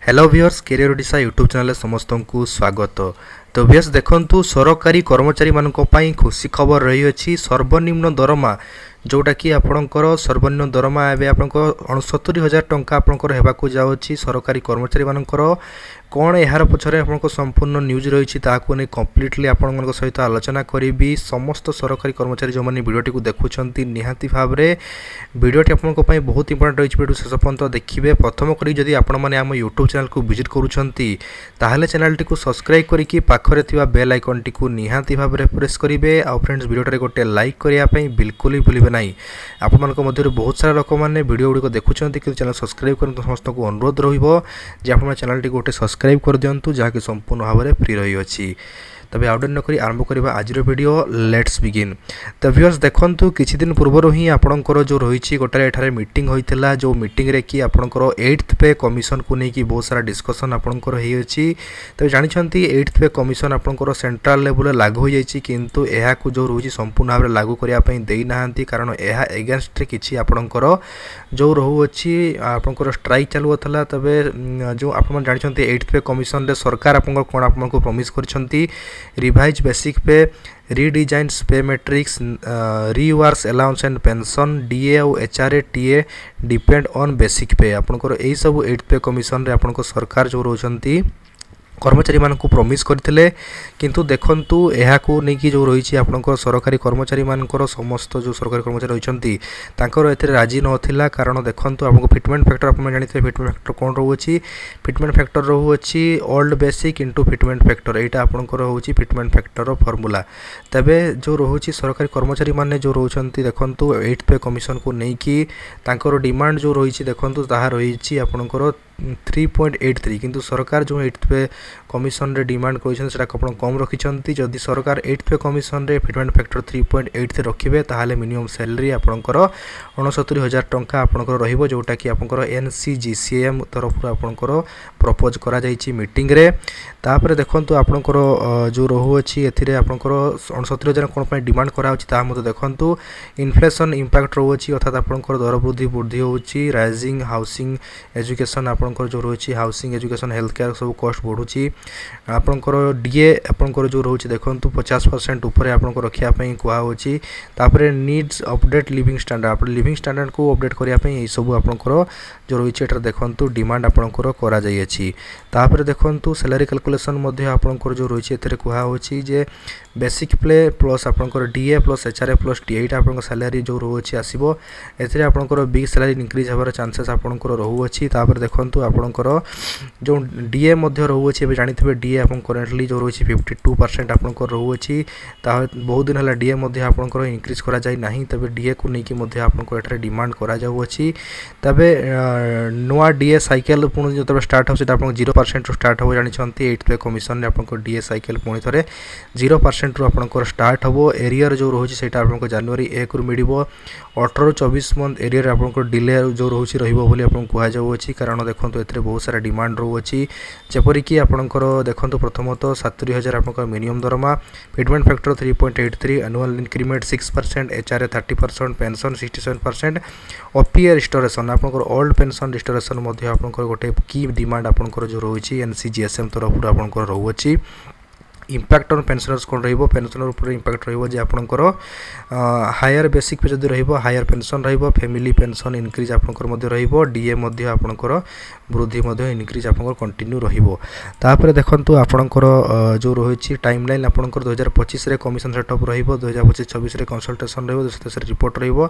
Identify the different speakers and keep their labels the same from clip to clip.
Speaker 1: Hello viewers career Odisha YouTube channel समस्त को स्वागत। तो व्यूअर्स देखंतु सरकारी कर्मचारी मानक पई खुशी खबर रही अछि सर्वनिम्न दरमा जोटा कि आपणकर सर्वनिम्न दरमा एवं आपंकर 69,000 टंका आपंकर हेबाकू जाउछि सरकारी कर्मचारी मानकर कौन यार पछरे आपनको संपूर्ण न्यूज रही ताकू कंप्लीटली आपण सहित आलोचना करी समस्त सरकारी कर्मचारी जो मैंने वीडियो को देखुंत निहाती भाव में वीडियोटी आपको बहुत इंपोर्टेंट रही वीडियो शेष पर्यंत देखिए। प्रथम करी जदि आपण मैंने आम यूट्यूब चैनल को विजिट करुँच चैनल टी सब्सक्राइब करके पाखरे थिबा बेल आइकन टी निहाती भाव में प्रेस करेंगे। आ फ्रेंड्स वीडियो गोटे लाइक करने बिल्कुल भी भूलें ना। आपण मध्य बहुत सारा लोक मैंने वीडियो गुड़िक देखुं कि चैनल सब्सक्राइब करते समस्त को अनुरोध रही आप चैनल टी गोटे सब्सक्राइब कर दिंतु जहाँकि संपूर्ण भाव में फ्री रही अछि। तबे आउट नक आरंभ करवा आज वीडियो लेट्स बिगिन। तो व्यूअर्स देखंतु किछि दिन पूर्व ही आपणकर जो रही गोटे एठारे मीटिंग होइतिला जो मीटिंग रे कि आपणकर 8th पे कमिशन को लेकिन बहुत सारा डिस्कशन आपणकर होई अछि। तबे जानिछंती 8th पे कमिशन आपणकर सेंट्रल लेवल लागू हो जाइछि किंतु एहा को जो रही संपूर्ण भाव में लागू करिया पई देई नाहंती कारण एहा एगेंस्ट रे किछि आपणकर जो रहू अछि आपणकर स्ट्राइक चालू होतला। तबे जो आपण जानिछंती 8th पे कमिशन रे सरकार आपणकर कोन आपणको प्रॉमिस करछंती revise basic pay redesigns pay matrix reverse allowance and pension DA और HRA TA depend on basic pay आपनकर एई सब 8th पे कमिशन रे आपनको सरकार जो रोचंती कर्मचारी मानक प्रॉमिस करथिले किंतु देखंतु एहा को नेकी जो रही आपनकर सरकारी कर्मचारी मानकर समस्त जो सरकारी कर्मचारी रहिसंती तांकर एथरे राजी नथिला कारण देखंतु आपको फिटमेंट फैक्टर आपण जानिथे फिटमेंट फैक्टर कोन रहू अछि फिटमेंट फैक्टर रहू अछि old basic into fitment factor एटा आपनकर रहू अछि फिटमेंट फैक्टर फार्मूला। तबे जो रहू अछि सरकारी कर्मचारी माने जो रहउछंती देखंतु 8th पे कमिशन को नेकी तांकर डिमांड जो रही अछि देखंतु ताहा रही अछि आपनकर 3.83 किंतु सरकार जो 8th पे कमिशन रे डिमांड करछन सेटा आपण कम रखिछंती। जदि सरकार 8th पे कमिशन रे फिटमेंट फैक्टर 3.8 से रखिबे ताहाले मिनिमम सैलरी आपणकर 69,000 टंका आपणकर रहिबो जोटा कि आपणकर एनसीजीसीएम तरफ आपणकर प्रपोज करा जाईची मीटिंग रे। तापर देखंतु आपणकर जो रहू अछि एथिरे आपणकर 69,000 कोन पय डिमांड करा अछि ता मते देखंतु इन्फ्लेशन इंपैक्ट रहू अछि अर्थात आपणकर दर वृद्धि होउछि राइजिंग हाउसिंग एजुकेशन आपणकर जो रहउछि हाउसिंग एजुकेशन हेल्थ केयर सब कॉस्ट बढ़ुछि आपणकर डीए आपणकर जो रहउछि देखंतु 50% ऊपर आपणकर रखिया पई कुआ होछि। तापर नीड्स अपडेट लिविंग स्टैंडर्ड आप लिविंग स्टैंडर्ड को अपडेट करिया पई ए सब आपणकर जो रहिछि एटा देखंतु डिमांड आपणकर करा जाई अछि। तापर देखंतु सैलरी कैलकुलेशन मध्ये आपणकर जो रहिछि एथरे कुआ होछि जे बेसिक पे प्लस आपणकर DA plus HRA plus T एटा आपणकर सैलरी जो रहउछि आसीबो एथरे आपणकर बिग सैलरी इंक्रीज होबार चांसेस आपणकर रहउ अछि। तापर देखंतु आपणकर जो डीए मध्ये रहउ अछि बे जानिथिबे डीए आपन करेंटली जो रहिछि 52% आपणकर रहउ अछि ता बहुत दिन हला डीए मध्ये आपणकर इंक्रीज करा जाय नाही तबे डीए को नेकी मध्ये आपणकर एथरे डिमांड करा जाउ अछि। तबे नोआ डीए साइकिल पुणी जो तबे स्टार्ट हो सेटा आपन 0% रो स्टार्ट हो जानिछंती 8th पे कमिशन रे आपणकर डीए साइकिल पुणी थरे 0% रो आपणकर स्टार्ट हो एरियर जो रहुछि सेटा आपणकर जनवरी 1 रु मिडिबो 18 रु 24 मंथ एरियर आपणकर डिले जो रहुछि रहिबो बोली आपन कुहा जाउ अछि कारण देखंतु एथरे बहुत सारा डिमांड रहउ अछि जेपरि कि आपणकर देखंतु प्रथमतः 70,000 आपणकर मिनिमम दरमा fitment factor 3.83 annual increment 6% HRA 30% pension 67% OPA restoration आपणकर ओल्ड पेंशन रिस्टोरेशन मध्ये आपणकर गोटे की डिमांड आपणकर जो रहुछि एनसीजीएसएम तरफ आपणकर रहउ अछि। इम्पैक्ट ऑन पेंशनर्स कोन रहिबो पेंशनर ऊपर इम्पैक्ट रहिबो जे आपणकर हायर बेसिक पे जदी रहिबो हायर पेंशन रहिबो फैमिली पेंशन इंक्रीज आपणकर मध्ये रहिबो डीए मध्ये आपणकर वृद्धि मध्ये इंक्रीज आपणकर कंटिन्यू रहिबो। तापर देखंतु आपणकर जो रहिछि टाइमलाइन आपणकर 2025 रे कमिशन सेटअप रहिबो 2025-26 रे कंसल्टेशन रहिबो 2027 रे रिपोर्ट रहिबो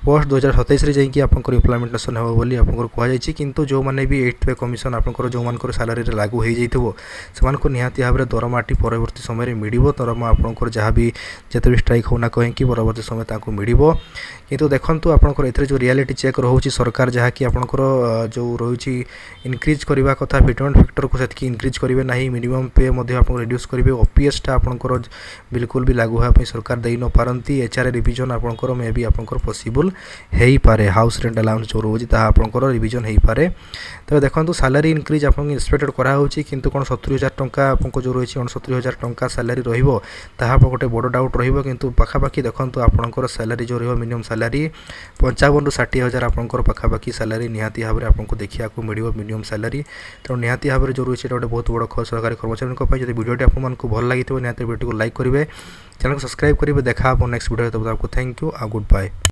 Speaker 1: पोस्ट 2027 रे जेकी आपणकर इम्प्लीमेंटेशन हेबो बोली आपणकर कुहा जायछि। किंतु जो माने भी 8th पे कमिशन आपणकर जो मानकर सैलरी रे लागू होई जैथिबो समान को निहाती भाबरे दरमाटी परवर्ती समय रे मिडिबो दरमा आपणकर जहाँ भी जते भी स्ट्राइक होना कहे कि परवर्ती समय ताको मिडिबो। किंतु देखंतु आपणकर एथरे जो रियलिटी चेक रहउछि सरकार जहाँ कि आपणकर जो रहुछि इंक्रीज करबा कथा फिटमेंट फैक्टर को सेतकी इंक्रीज करिवे नाही मिनिमम पे मध्ये आपन रिड्यूस करिवे ओपीएस टा आपणकर बिल्कुल भी लागू होआ पई सरकार देई न पारंती एचआरए रिवीजन आपणकर मे भी आपणकर पॉसिबल हेई पारे हाउस रेंट अलाउंस जो रहुछि ता आपणकर रिवीजन हेई पारे। तबे देखंतु सैलरी इंक्रीज आपन एक्सपेक्टेड करा होछि किंतु कोन 70,000 टंका आपनको जो रहिछि 69,000 60,000 ଟଙ୍କା ସାଲାରୀ ରହିବ ତାହା ଗୋଟେ ବଡ଼ ଡାଉଟ୍ ରହିବ। କିନ୍ତୁ ପାଖାପାଖି ଦେଖନ୍ତୁ ଆପଣଙ୍କର ସାଲାରୀ ଯେଉଁ ରହିବ ମିନିମମ୍ ସାଲାରୀ 55ରୁ 60,000 ଆପଣଙ୍କର ପାଖାପାଖି ସାଲାରୀ ନିହାତି ଭାବରେ ଆପଣଙ୍କୁ ଦେଖିବାକୁ ମିଳିବ ମିନିମମ୍ ସାଲାରୀ। ତେଣୁ ନିହାତି ଭାବରେ ଯେଉଁ ରହିଛି ଏଇଟା ଗୋଟେ ବହୁତ ବଡ଼ ସରକାରୀ କର୍ମଚାରୀଙ୍କ ପାଇଁ। ଯଦି ଭିଡ଼ିଓଟି ଆପଣମାନଙ୍କୁ ଭଲ ଲାଗିଥିବ ନିହାତି ଭିଡ଼ିଓଟିକୁ ଲାଇକ୍ କରିବେ, ଚ୍ୟାନେଲକୁ ସବସ୍କ୍ରାଇବ୍ କରିବେ। ଦେଖା ହେବ ନେକ୍ସଟ ଭିଡ଼ିଓରେ। ତब आपको थैंक यू ଆଉ ଗୁଡ୍ ବାଏ।